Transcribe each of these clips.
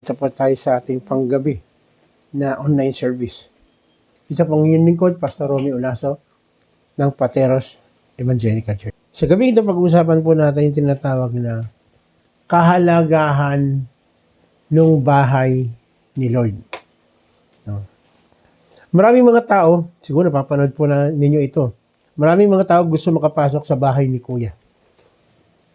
Tapos tayo sa ating panggabi na online service. Ito pong yung lingkod, Pastor Romy Olaso ng Pateros Evangelical Church. Sa gabi ito, pag-uusapan po natin yung tinatawag na kahalagahan ng bahay ni Lord. No? Maraming mga tao, siguro napapanood po na ninyo ito, maraming mga tao gusto makapasok sa bahay ni Kuya.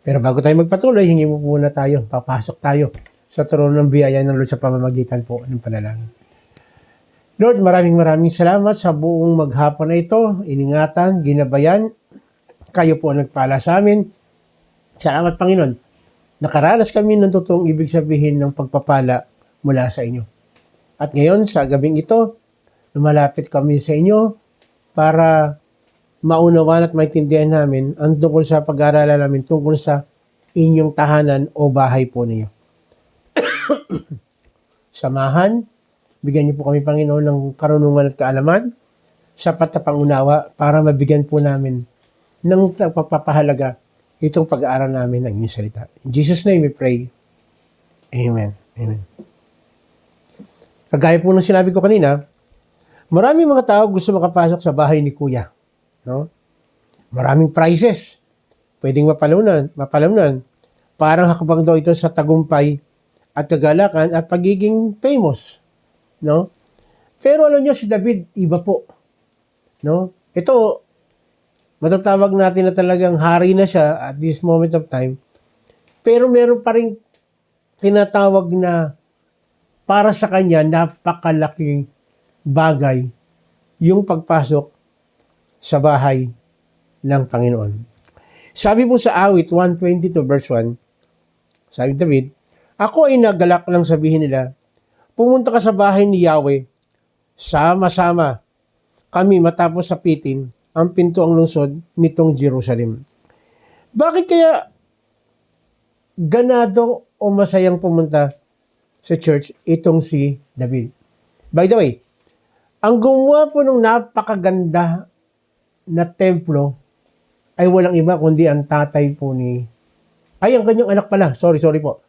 Pero bago tayo magpatuloy, hingi mo muna tayo, papasok tayo sa trono ng biyaya ng Lord sa pamamagitan po ng panalangin. Lord, maraming salamat sa buong maghapon na ito, iningatan, ginabayan, kayo po ang nagpala sa amin. Salamat, Panginoon. Nakaranas kami ng totoong ibig sabihin ng pagpapala mula sa inyo. At ngayon, sa gabing ito, lumalapit kami sa inyo para maunawan at maintindihan namin ang tungkol sa pag-aaralan namin tungkol sa inyong tahanan o bahay po ninyo. Samahan, bigyan niyo po kami, Panginoon, ng karunungan at kaalaman, sapat na pangunawa para mabigyan po namin ng pagpapahalaga itong pag-aaral namin ng inyong salita. In Jesus' name we pray. Amen. Amen. Kagaya po ng sinabi ko kanina, maraming mga tao gusto makapasok sa bahay ni Kuya. No? Maraming prizes. Pwedeng mapalunan. Parang hakbang daw ito sa tagumpay at kagalakan at pagiging famous. No? Pero alam niyo, si David, iba po. No? Ito, matatawag natin na talagang hari na siya at this moment of time. Pero meron pa rin tinatawag na para sa kanya napakalaking bagay yung pagpasok sa bahay ng Panginoon. Sabi po sa awit 122 verse 1, sabi David, ako ay nagalak lang sabihin nila, pumunta ka sa bahay ni Yahweh, sama-sama kami matapos sapitin ang pintuang lungsod nitong Jerusalem. Bakit kaya ganado o masayang pumunta sa church itong si David? By the way, ang gumawa po ng napakaganda na templo ay walang iba kundi ang tatay po ang kanyang anak pala. Sorry po.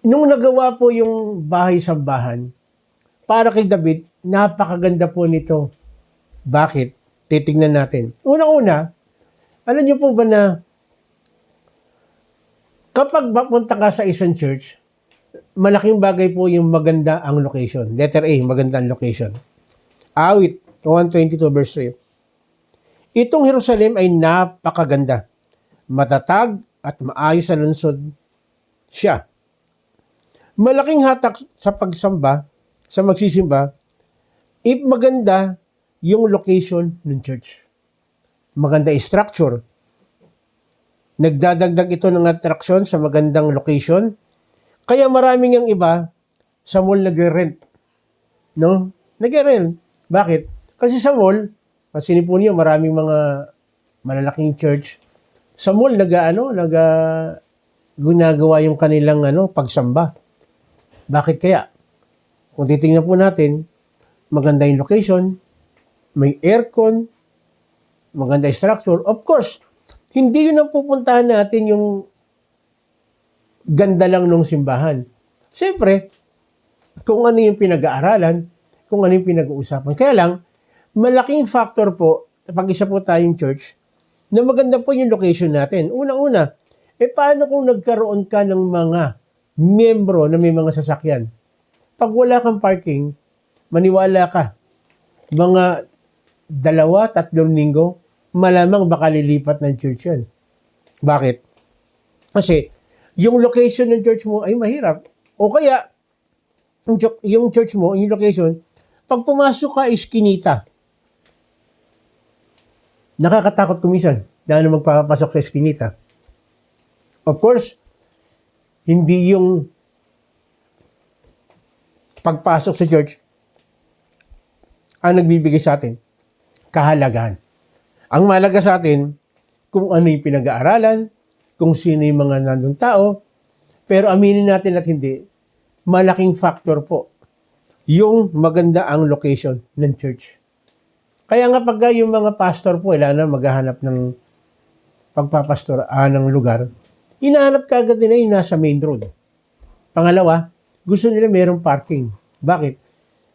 Nung nagawa po yung bahay-sambahan, para kay David, napakaganda po nito. Bakit? Titingnan natin. Unang-una, alam niyo po ba na kapag mapunta ka sa isang church, malaking bagay po yung maganda ang location. Letter A, maganda ang location. Awit 122 verse 3. Itong Jerusalem ay napakaganda. Matatag at maayos na lungsod siya. Malaking hatak sa pagsamba, sa magsisimba, if maganda yung location ng church. Maganda yung structure. Nagdadagdag ito ng attraction sa magandang location. Kaya maraming ang iba sa mall nagre-rent. No? Nagre-rent. Bakit? Kasi sa mall, pansinin po niyo, maraming mga malalaking church. Sa mall, ginagawa yung kanilang pagsamba. Bakit kaya? Kung titingnan po natin, maganda yung location, may aircon, maganda yung structure. Of course, hindi yun ang pupuntahan natin yung ganda lang ng simbahan. Siyempre, kung ano yung pinag-aaralan, kung ano yung pinag-uusapan. Kaya lang, malaking factor po, pag isa po tayong church, na maganda po yung location natin. Unang-una, paano kung nagkaroon ka ng mga miyembro na may mga sasakyan? Pag wala kang parking, maniwala ka, mga 2-3 linggo, malamang baka lilipat ng church yan. Bakit? Kasi, yung location ng church mo ay mahirap. O kaya, yung church mo, yung location, pag pumasok ka, iskinita. Nakakatakot kumisan dahil magpapasok sa iskinita. Of course, hindi yung pagpasok sa church ang nagbibigay sa atin kahalagahan. Ang mahalaga sa atin, kung ano yung pinag-aaralan, kung sino yung mga nandung tao, pero aminin natin at hindi, malaking factor po yung maganda ang location ng church. Kaya nga pag yung mga pastor po, na maghahanap ng pagpapastor ng lugar, hinahanap ka agad nila yung nasa main road. Pangalawa, gusto nila mayroong parking. Bakit?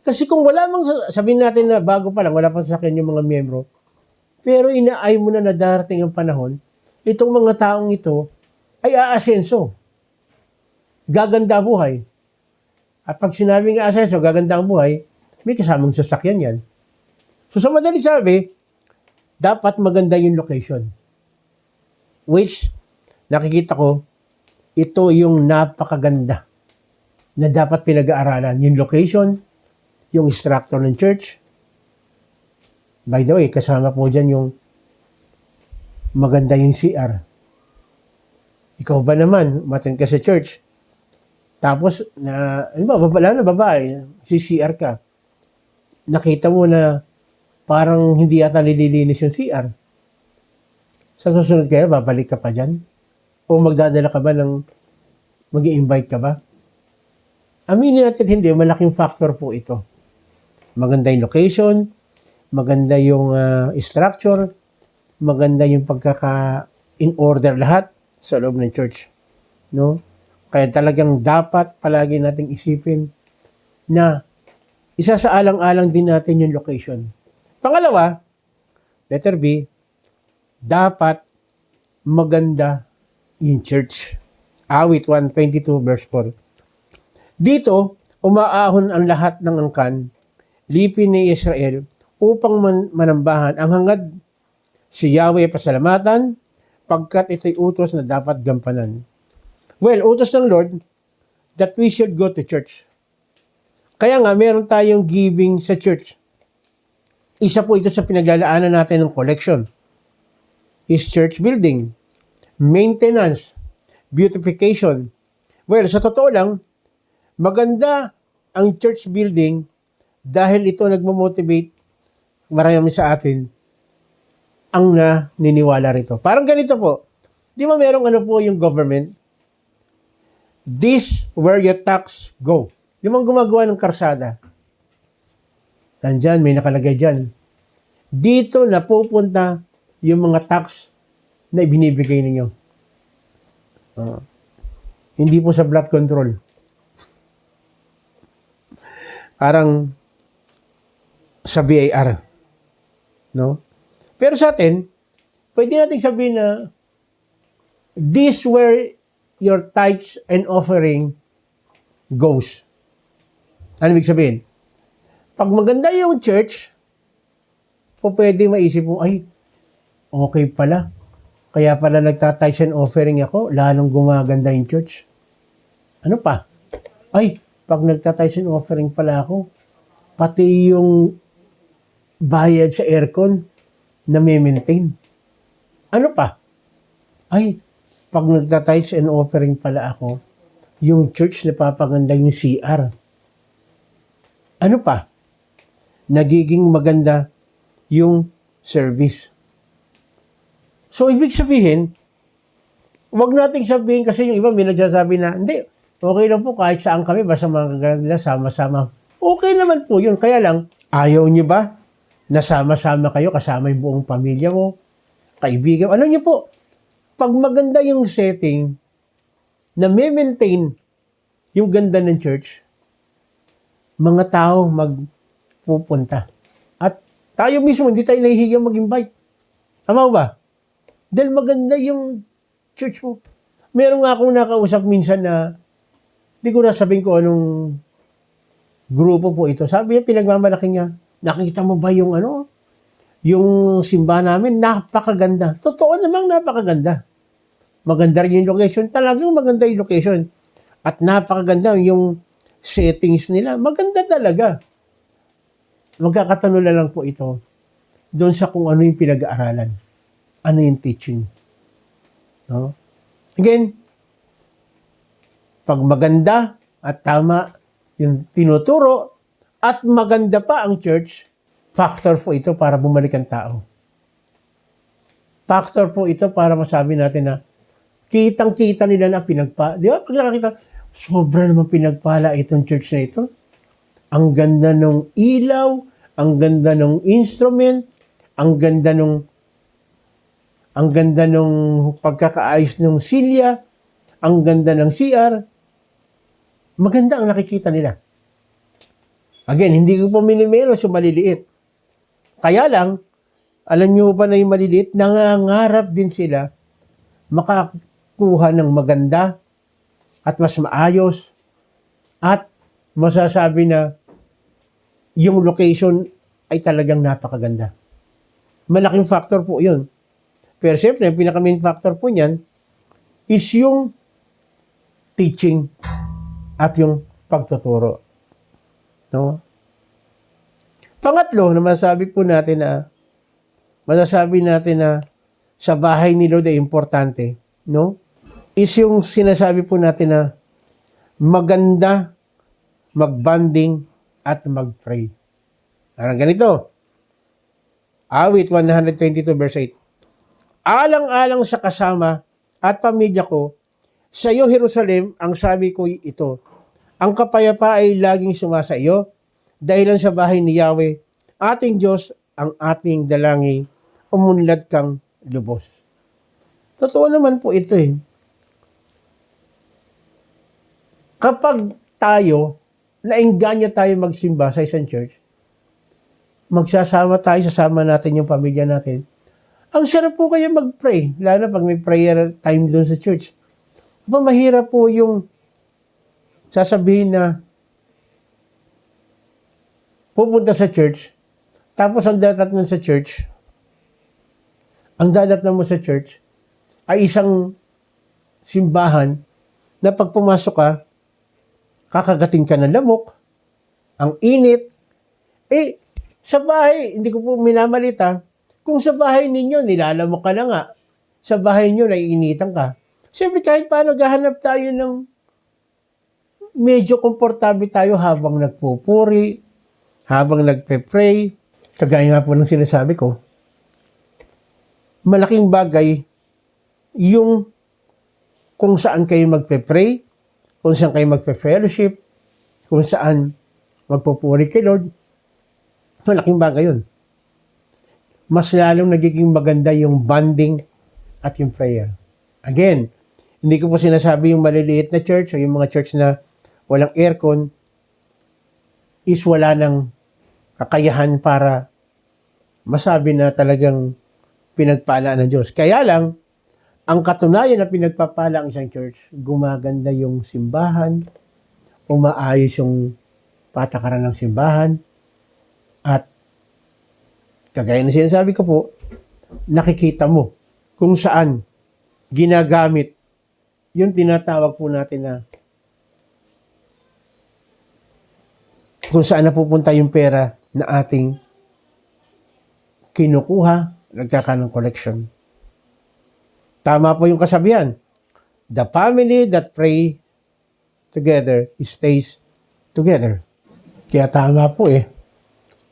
Kasi kung wala mang, sabihin natin na bago pa lang, wala pang sasakyan yung mga miyembro, pero inaay mo na darating ang panahon, itong mga taong ito ay aasenso. Gaganda buhay. At pag sinabing aasenso, gaganda ang buhay, may kasamang sasakyan yan. So sa madali sabi, dapat maganda yung location. Which, nakikita ko, ito yung napakaganda na dapat pinag-aaralan. Yung location, yung structure ng church. By the way, kasama po dyan yung maganda yung CR. Ikaw ba naman, matin ka sa church, tapos, ano ba, lalo na babae, si CR ka, nakita mo na parang hindi yata nililinis yung CR. Sa susunod kaya, babalik ka pa dyan? O magdadala ka ba mag-i-invite ka ba? Aminin natin hindi, malaking factor po ito. Maganda yung location, maganda yung structure, maganda yung in order lahat sa loob ng church. No? Kaya talagang dapat palagi nating isipin na isa sa alang-alang din natin yung location. Pangalawa, letter B, dapat maganda yung church. Awit 122 verse 4. Dito, umaahon ang lahat ng angkan, lipin ni Israel, upang manambahan ang hangad si Yahweh pasalamatan, pagkat ito'y utos na dapat gampanan. Well, utos ng Lord that we should go to church. Kaya nga, meron tayong giving sa church. Isa po ito sa pinaglalaanan natin ng collection. Is church building, maintenance, beautification. Well, sa totoo lang, maganda ang church building dahil ito nagmamotivate marami sa atin ang naniniwala rito. Parang ganito po. Di ba merong ano po yung government? This where your tax go. Di ba gumagawa ng karsada? Nandyan, may nakalagay dyan. Dito na pupunta yung mga tax na ibinibigay ninyo. Hindi po sa blood control. Parang sa BIR. No? Pero sa atin, pwede natin sabihin na this where your tithes and offering goes. Ano ibig sabihin? Pag maganda yung church, po pwede maisip mo, ay, okay pala. Kaya pala nagtatights and offering ako, lalong gumaganda yung church. Ano pa? Ay, pag nagtatights and offering pala ako, pati yung bayad sa aircon na may maintain. Ano pa? Ay, pag nagtatights and offering pala ako, yung church napapaganda yung CR. Ano pa? Nagiging maganda yung service. So, ibig sabihin, wag nating sabihin kasi yung iba may nagsasabi na, hindi, okay lang po kahit saan kami, basta mga nila sama-sama. Okay naman po yun. Kaya lang, ayaw nyo ba na sama-sama kayo kasama yung buong pamilya mo, kaibigan? Ano nyo po, pag maganda yung setting na may maintain yung ganda ng church, mga tao magpupunta. At tayo mismo, hindi tayo nahihigang mag-invite. Tama ba? Dahil maganda yung church mo. Meron nga akong nakausap minsan na, hindi ko na sabihin ko anong grupo po ito. Sabi niya, pinagmamalaki niya, nakita mo ba yung yung simbahan namin, napakaganda. Totoo namang napakaganda. Maganda rin yung location. Talagang maganda yung location. At napakaganda yung settings nila. Maganda talaga. Magkakatanong na lang po ito doon sa kung ano yung pinag-aaralan. Ano yung teaching. No? Again, pag maganda at tama yung tinuturo at maganda pa ang church, factor po ito para bumalik ang tao. Factor po ito para masabi natin na kitang-kita nila na di ba? Pag nakakita, sobra naman pinagpala itong church na ito. Ang ganda ng ilaw, ang ganda ng instrument, ang ganda ng pagkakaayos ng silya, ang ganda ng CR. maganda ang nakikita nila. Again, hindi ko po minimeros yung maliliit. Kaya lang, alam nyo ba na yung maliliit, nangangarap din sila makakuha ng maganda at mas maayos at masasabi na yung location ay talagang napakaganda. Malaking factor po yun. Pero siyempre, yung pinaka-main factor po niyan is yung teaching at yung pagtuturo. No? Pangatlo na masasabi natin na sa bahay ni Lord ay importante, no? Is yung sinasabi po natin na maganda mag-bonding at mag-pray. Parang ganito. Awit 122 verse 8. Alang-alang sa kasama at pamilya ko, sa iyo Jerusalem, ang sabi ko ito, ang kapayapaan ay laging sumasa iyo, dahilan sa bahay ni Yahweh, ating Diyos, ang ating dalangin, umunlad kang lubos. Totoo naman po ito eh. Kapag tayo, naingganya tayo magsimba sa isang church, magsasama tayo, sasama natin yung pamilya natin, ang sarap po kayo mag-pray, lalo na pag may prayer time doon sa church. Mahirap po yung sasabihin na pupunta sa church, tapos ang dadatnan sa church, ay isang simbahan na pag pumasok ka, kakagating ka ng lamok, ang init. Sa bahay, hindi ko po minamalita, kung sa bahay ninyo, nilalamok ka na nga, sa bahay nyo, naiinitan ka. Siyempre, kahit paano, gahanap tayo ng medyo komportable tayo habang nagpupuri, habang nagpe-pray. Kagaya nga po ng sinasabi ko, malaking bagay yung kung saan kayo magpe-pray, kung saan kayo magpe-fellowship, kung saan magpupuri kay Lord. Malaking bagay yun. Mas lalong nagiging maganda yung bonding at yung prayer. Again, hindi ko po sinasabi yung maliliit na church o yung mga church na walang aircon is wala ng kakayahan para masabi na talagang pinagpala ng Diyos. Kaya lang, ang katunayan na pinagpapala ang isang church, gumaganda yung simbahan, umaayos yung patakaran ng simbahan, at kagaya na sinasabi ko po, nakikita mo kung saan ginagamit yung tinatawag po natin na kung saan napupunta yung pera na ating kinukuha, nagkakaroon ng collection. Tama po yung kasabihan. The family that pray together stays together. Kaya tama po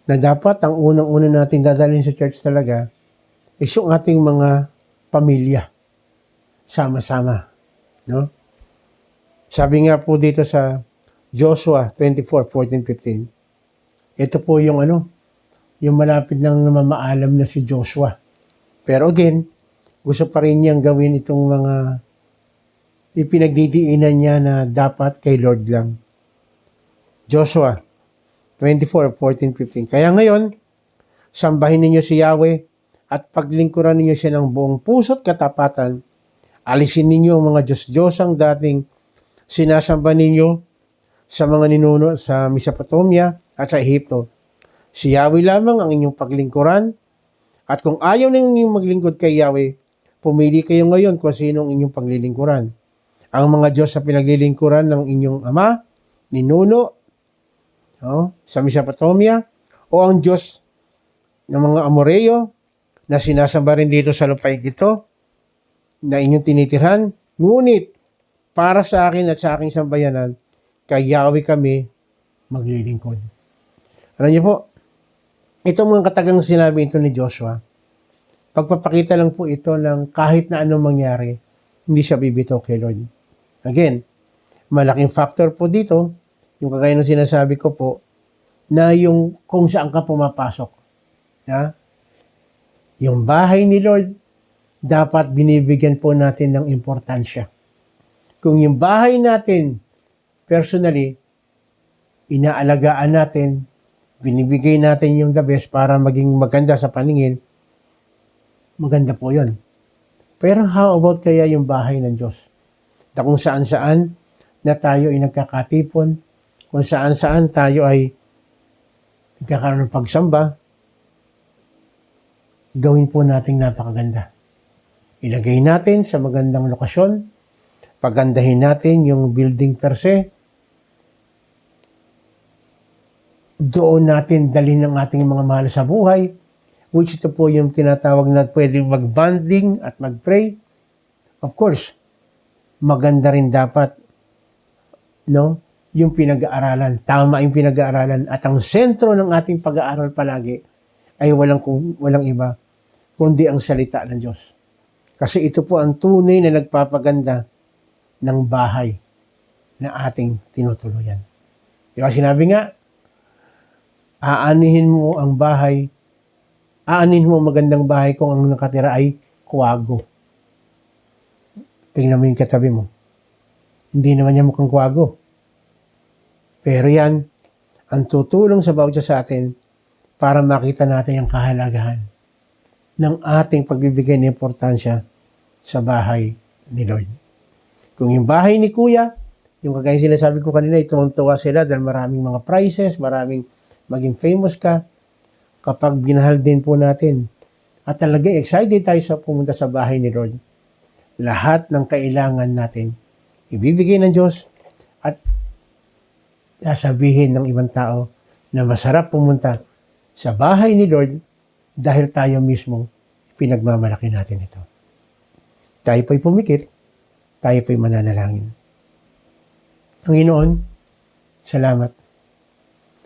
na dapat ang unang-una natin dadalhin sa church talaga is yung ating mga pamilya. Sama-sama. No? Sabi nga po dito sa Joshua 24:14-15, ito po yung yung malapit ng namamaalam na si Joshua. Pero again, gusto pa rin niyang gawin itong mga ipinagdidiinan niya na dapat kay Lord lang. Joshua 24:14-15. Kaya ngayon, sambahin ninyo si Yahweh at paglingkuran ninyo siya ng buong puso't katapatan. Alisin ninyo ang mga Diyos-Diyosang dating sinasamba ninyo sa mga ninuno sa Mesopotamia at sa Ehipto. Si Yahweh lamang ang inyong paglingkuran, at kung ayaw ninyong maglingkod kay Yahweh, pumili kayo ngayon kung sinong inyong paglilingkuran. Ang mga Diyos sa pinaglilingkuran ng inyong ama, ninuno, sa Mesopotamia, o ang Diyos ng mga Amoreo na sinasamba rin dito sa lupain ito na inyong tinitirhan. Ngunit para sa akin at sa aking sambayanan, kay Yahweh kami maglilingkod. Alam niyo po, itong mga katagang sinabi ito ni Joshua, pagpapakita lang po ito ng kahit na anong mangyari, hindi siya bibitaw kay Lord. Again, malaking factor po dito, yung kagaya ng sinasabi ko po, na yung kung saan ka pumapasok. Yung bahay ni Lord, dapat binibigyan po natin ng importansya. Kung yung bahay natin personally, inaalagaan natin, binibigay natin yung the best para maging maganda sa paningin, maganda po yun. Pero how about kaya yung bahay ng Diyos? Na kung saan-saan na tayo ay nagkakatipon, kung saan-saan tayo ay nagkakaroon ng pagsamba, gawin po nating napakaganda. Ilagay natin sa magandang lokasyon, pagandahin natin yung building per se, doon natin dalhin ang ating mga mahal sa buhay, which ito po yung tinatawag na pwedeng mag-bonding at mag-pray. Of course, maganda rin dapat, no? Yung pinag-aaralan, tama yung pinag-aaralan, at ang sentro ng ating pag-aaral palagi ay walang iba, kundi ang salita ng Diyos. Kasi ito po ang tunay na nagpapaganda ng bahay na ating tinutuluyan. Di ba sinabi nga, aanihin mo ang magandang bahay kung ang nakatira ay kuwago. Tingnan mo yung katabi mo. Hindi naman niya mukhang kuwago. Pero yan, ang tutulong sa bawat sa atin para makita natin ang kahalagahan ng ating pagbibigay ng importansya sa bahay ni Lord. Kung yung bahay ni Kuya, yung kagaya sinasabi ko kanina, tuwang-tuwa sila dahil maraming mga prizes, maraming maging famous ka, kapag ginahal din po natin. At talaga excited tayo sa pumunta sa bahay ni Lord. Lahat ng kailangan natin, ibibigay ng Diyos at sasabihin ng ibang tao na masarap pumunta sa bahay ni Lord dahil tayo mismo pinagmamalaki natin ito. Tayo po'y pumikit, tayo po'y mananalangin. Panginoon, salamat.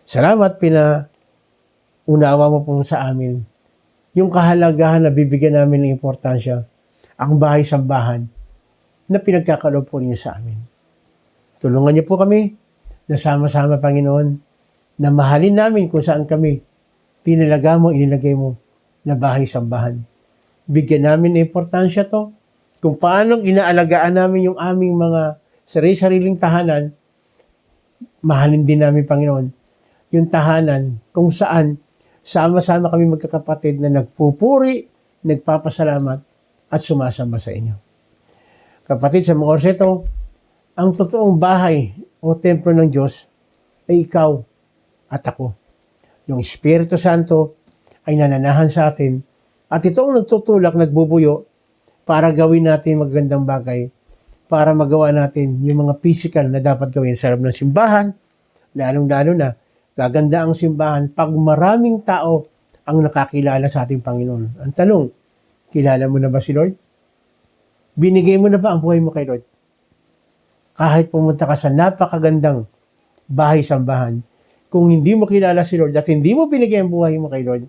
Salamat unawa mo po sa amin yung kahalagahan na bibigyan namin ng importansya, ang bahay-sambahan na pinagkakaloob po niyo sa amin. Tulungan niyo po kami na sama-sama, Panginoon, na mahalin namin kung saan kami inilagay mo na bahay-sambahan. Bigyan namin ng importansya to, kung paano inaalagaan namin yung aming mga sarili-sariling tahanan, mahalin din namin, Panginoon, yung tahanan kung saan sama-sama kami magkakapatid na nagpupuri, nagpapasalamat, at sumasamba sa inyo. Kapatid, sa mga orseto, ang totoong bahay o templo ng Diyos ay ikaw at ako. Yung Espiritu Santo ay nananahan sa atin at ito ang nagtutulak, nagbubuyo para gawin natin magagandang bagay, para magawa natin yung mga physical na dapat gawin sa loob ng simbahan, lalong-lalo na gaganda ang simbahan pag maraming tao ang nakakilala sa ating Panginoon. Ang tanong, kilala mo na ba si Lord? Binigay mo na ba ang buhay mo kay Lord? Kahit pumunta ka sa napakagandang bahay-sambahan, kung hindi mo kilala si Lord at hindi mo binigay ang buhay mo kay Lord,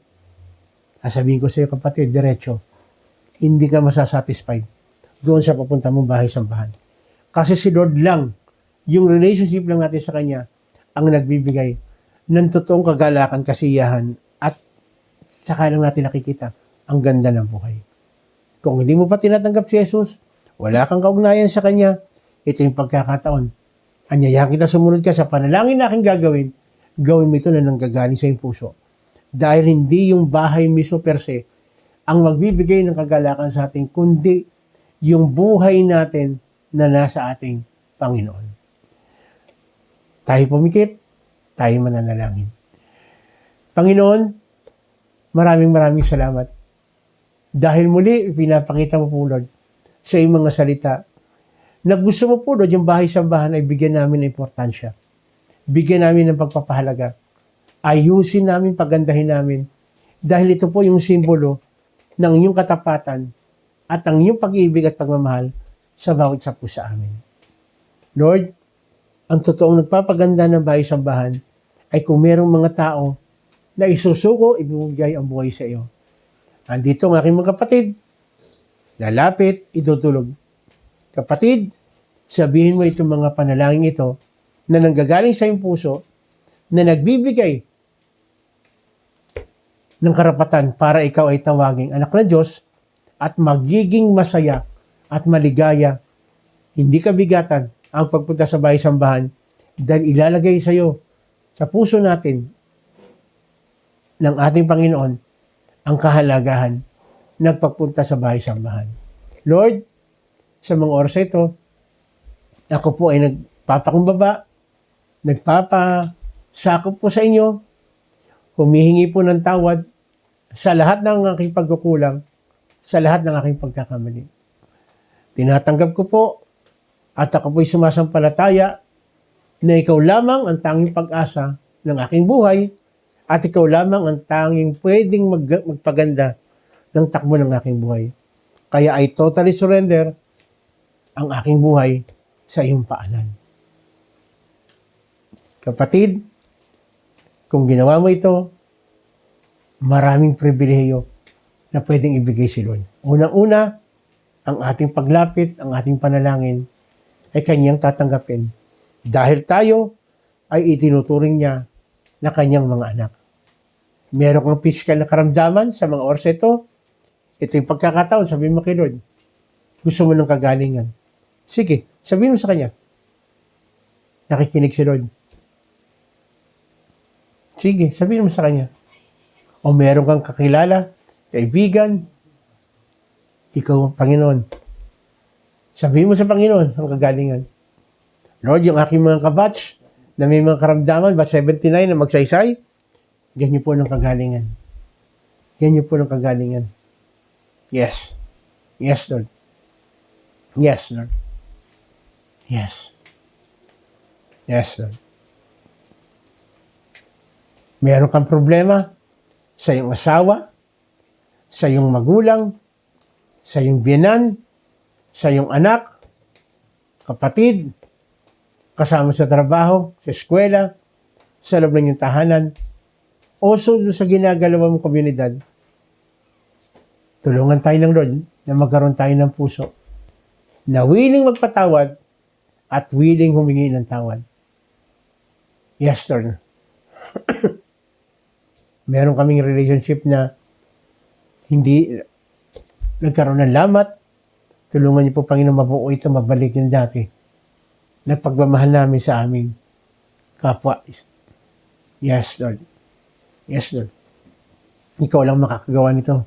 sasabihin ko sa iyo, kapatid, diretso, hindi ka masasatisfied doon sa papunta mong bahay-sambahan. Kasi si Lord lang, yung relationship lang natin sa Kanya, ang nagbibigay ng totoong kagalakan, kasiyahan, at saka lang natin nakikita ang ganda ng buhay. Kung hindi mo pa tinatanggap si Jesus, wala kang kaugnayan sa Kanya, ito yung pagkakataon. Anyayahan kita, sumunod ka sa panalangin na aking gagawin, gawin mo ito na nanggagaling sa iyong puso. Dahil hindi yung bahay mismo per se ang magbibigay ng kagalakan sa atin, kundi yung buhay natin na nasa ating Panginoon. Tayo pumikit, tayo mananalangin. Panginoon, maraming salamat. Dahil muli, pinapakita mo po, Lord, sa iyong mga salita, na gusto mo po, Lord, yung bahay-sambahan ay bigyan namin ng importansya. Bigyan namin ng pagpapahalaga. Ayusin namin, pagandahin namin. Dahil ito po yung simbolo ng inyong katapatan at ang inyong pag-ibig at pagmamahal sa bawat isa po sa amin. Lord, ang totoong nagpapaganda ng bahay-sambahan ay kung merong mga tao na isusuko, ibibigay ang buhay sa iyo. Andito ang aking mga kapatid, lalapit, itutulog. Kapatid, sabihin mo itong mga panalangin ito na nanggagaling sa iyong puso, na nagbibigay ng karapatan para ikaw ay tawaging anak ng Diyos at magiging masaya at maligaya, hindi kabigatan ang pagpunta sa bahay-sambahan Dahil ilalagay sa iyo, sa puso natin, ng ating Panginoon, ang kahalagahan nagpapunta sa bahay-sambahan. Lord, sa mga oras ito, ako po ay nagpapakumbaba, nagpapasakop po sa inyo, humihingi po ng tawad sa lahat ng aking pagkukulang, sa lahat ng aking pagkakamali. Tinatanggap ko po at ako po'y sumasampalataya na ikaw lamang ang tanging pag-asa ng aking buhay at ikaw lamang ang tanging pwedeng magpaganda ng takbo ng aking buhay. Kaya I totally surrender ang aking buhay sa iyong paanan. Kapatid, kung ginawa mo ito, maraming pribilehiyo na pwedeng ibigay si Lord. Unang-una, ang ating paglapit, ang ating panalangin ay kanyang tatanggapin. Dahil tayo ay itinuturing niya na kanyang mga anak. Meron kang physical na karamdaman sa mga oras ito. Ito yung pagkakataon, sabihin mo kay Lord, gusto mo ng kagalingan. Sige, sabihin mo sa kanya. Nakikinig si Lord. Sige, sabihin mo sa kanya. O meron kang kakilala, kaibigan, ikaw ang Panginoon. Sabihin mo sa Panginoon ang kagalingan. Lord, yung aking mga kabatch na may mga karamdaman, batch 79 na magsaysay, ganyan po ng kagalingan. Ganyan po ng kagalingan. Yes. Yes, Lord. Yes, Lord. Yes. Yes, Lord. Meron kang problema sa iyong asawa, sa iyong magulang, sa iyong biyenan, sa iyong anak, kapatid, kasama sa trabaho, sa eskwela, sa loob ng iyong tahanan, o sa ginagalawa mong komunidad, tulungan tayo ng Lord na magkaroon tayo ng puso na willing magpatawad at willing humingi ng tawad. Yes, Lord. Meron kaming relationship na hindi nagkaroon ng lamat. Tulungan niyo po, Panginoon, mabuo ito, mabalik yung dati. Nagpagmamahal namin sa aming kapwa. Yes, Lord. Yes, Lord. Ikaw lang makakagawa nito.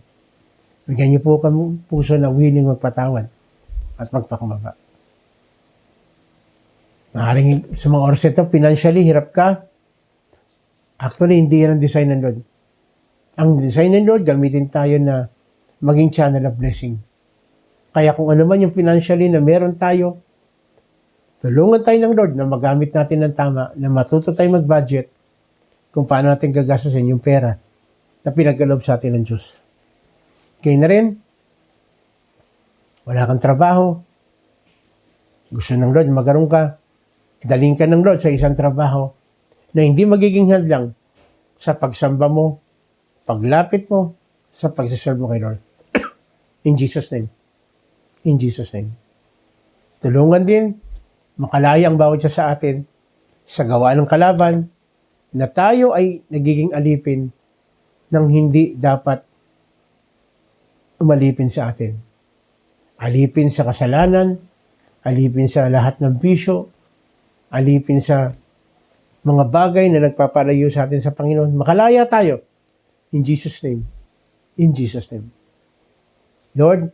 Bigyan niyo po kami puso na willing magpatawad at magpakumbaba. Maaaring sa mga oras ito, financially, hirap ka. Actually, hindi yan ang design ng Lord. Ang design ng Lord, gamitin tayo na maging channel of blessing. Kaya kung ano man yung financially na meron tayo, tulungan tayo ng Lord na magamit natin ng tama, na matuto tayo mag-budget kung paano natin gagastusin yung pera na pinagkaloob sa atin ng Diyos. Kaya na rin, wala kang trabaho, gusto ng Lord, magkaroon ka, daling ka ng Lord sa isang trabaho na hindi magiging hadlang sa pagsamba mo, paglapit mo, sa pagsiserve mo kay Lord. In Jesus' name. In Jesus' name. Tulungan din, makalaya ang bawat isa sa atin sa gawa ng kalaban na tayo ay nagiging alipin ng hindi dapat umalipin sa atin. Alipin sa kasalanan, alipin sa lahat ng bisyo, alipin sa mga bagay na nagpapalayo sa atin sa Panginoon. Makalaya tayo. In Jesus' name. In Jesus' name. Lord,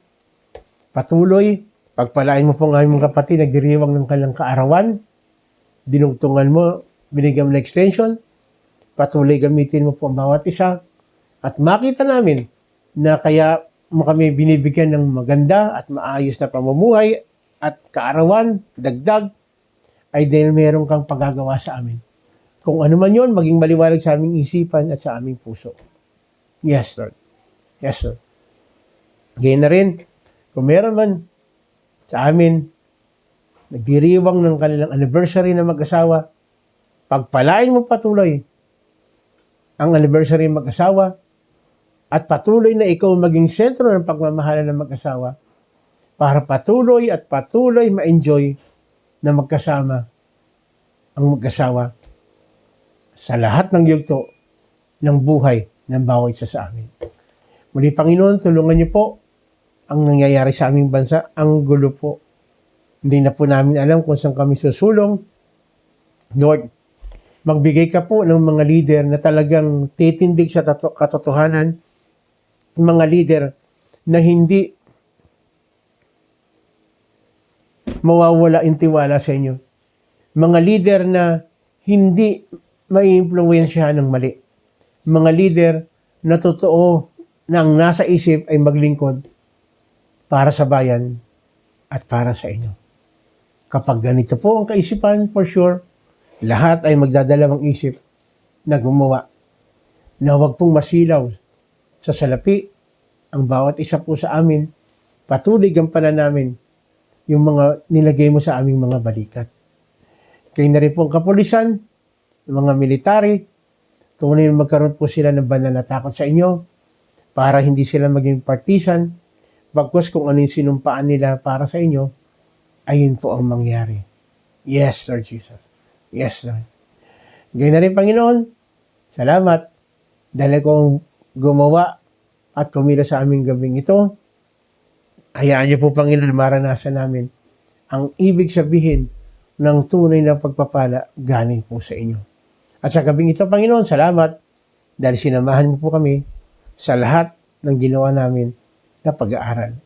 patuloy, pagpalain mo po ng aming mga kapatid, nagdiriwang ng kanilang kaarawan, dinugtungan mo, binigyan mo ng extension, patuloy gamitin mo po ang bawat isa, at makita namin na kaya mo kami binibigyan ng maganda at maayos na pamumuhay at kaarawan, dagdag, ay dahil meron kang paggagawa sa amin. Kung ano man yun, maging maliwanag sa aming isipan at sa aming puso. Yes, Lord. Yes, Lord. Ganyan na rin, kung meron man sa amin, nagdiriwang ng kanilang anniversary na mag-asawa, pagpalain mo patuloy ang anniversary ng mag-asawa at patuloy na ikaw maging sentro ng pagmamahalan ng mag-asawa para patuloy at patuloy ma-enjoy na magkasama ang mag-asawa sa lahat ng yugto ng buhay ng bawat isa sa amin. Muli, Panginoon, tulungan niyo po ang nangyayari sa aming bansa. Ang gulo po. Hindi na po namin alam kung saan kami susulong. Lord, magbigay ka po ng mga leader na talagang titindig sa katotohanan, mga leader na hindi mawawala yung tiwala sa inyo. Mga leader na hindi maiimpluwensyahan ng mali. Mga leader na totoo na ang nasa isip ay maglingkod para sa bayan at para sa inyo. Kapag ganito po ang kaisipan, for sure, lahat ay magdadalawang isip na gumawa na huwag pong masilaw sa salapi ang bawat isa po sa amin, patuloy gampanan namin yung mga nilagay mo sa aming mga balikat. Kayo na rin po ang kapulisan, yung mga military, tunay na magkaroon po sila ng banal na takot sa inyo para hindi sila maging partisan, bagkus kung ano yung sinumpaan nila para sa inyo, ayun po ang mangyari. Yes, Lord Jesus. Yes, Lord. Ganyan na rin, Panginoon, salamat dahil kong gumawa at kumila sa aming gabing ito. Hayaan niyo po, Panginoon, maranasan namin ang ibig sabihin ng tunay na pagpapala galing po sa inyo. At sa gabing ito, Panginoon, salamat dahil sinamahan mo po kami sa lahat ng ginawa namin na pag-aaral.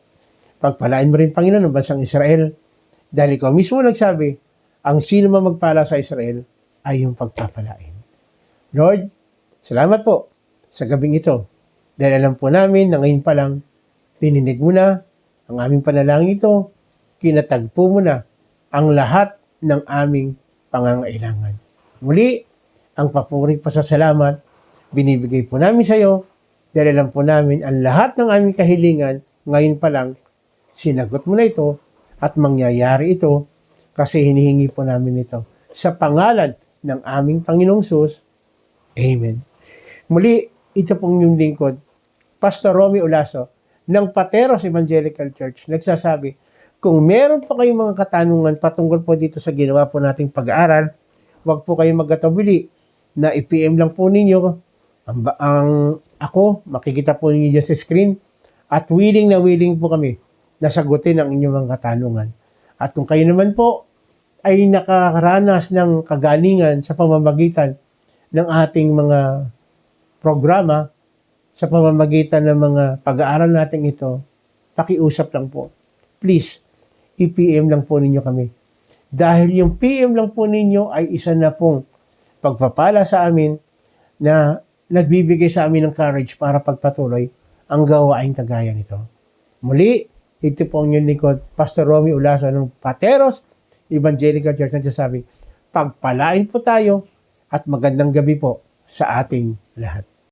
Pagpalain mo rin, Panginoon, ng bansang Israel dahil ikaw mismo nagsabi, ang sino man magpala sa Israel ay yung pagpapalain. Lord, salamat po sa gabing ito dahil alam po namin na ngayon pa lang tininig mo na ang aming panalangin ito, kinatagpo mo na ang lahat ng aming pangangailangan. Muli, ang papuring pasasalamat, binibigay po namin sa iyo dahil alam po namin ang lahat ng aming kahilingan, ngayon pa lang, sinagot mo na ito at mangyayari ito kasi hinihingi po namin ito. Sa pangalan ng aming Panginoong Sus, Amen. Muli, ito pong yung lingkod, Pastor Romy Olaso, ng Pateros Evangelical Church, nagsasabi, kung meron pa kayong mga katanungan patungkol po dito sa ginawa po nating pag-aaral, huwag po kayong magkatubili na i-PM lang po ninyo. Ako, makikita po ninyo dyan sa screen, at willing na willing po kami na sagutin ang inyong mga katanungan. At kung kayo naman po ay nakaranas ng kagalingan sa pamamagitan ng ating mga programa, sa pamamagitan ng mga pag-aaral natin ito, pakiusap lang po. Please, i-PM lang po ninyo kami. Dahil yung PM lang po ninyo ay isa na pong pagpapala sa amin na nagbibigay sa amin ng courage para pagpatuloy ang gawain kagaya nito. Muli, ito po ang inyong lingkod, Pastor Romy Olaso ng Pateros Evangelical Church, nagsasabi, pagpalain po tayo at magandang gabi po sa ating lahat.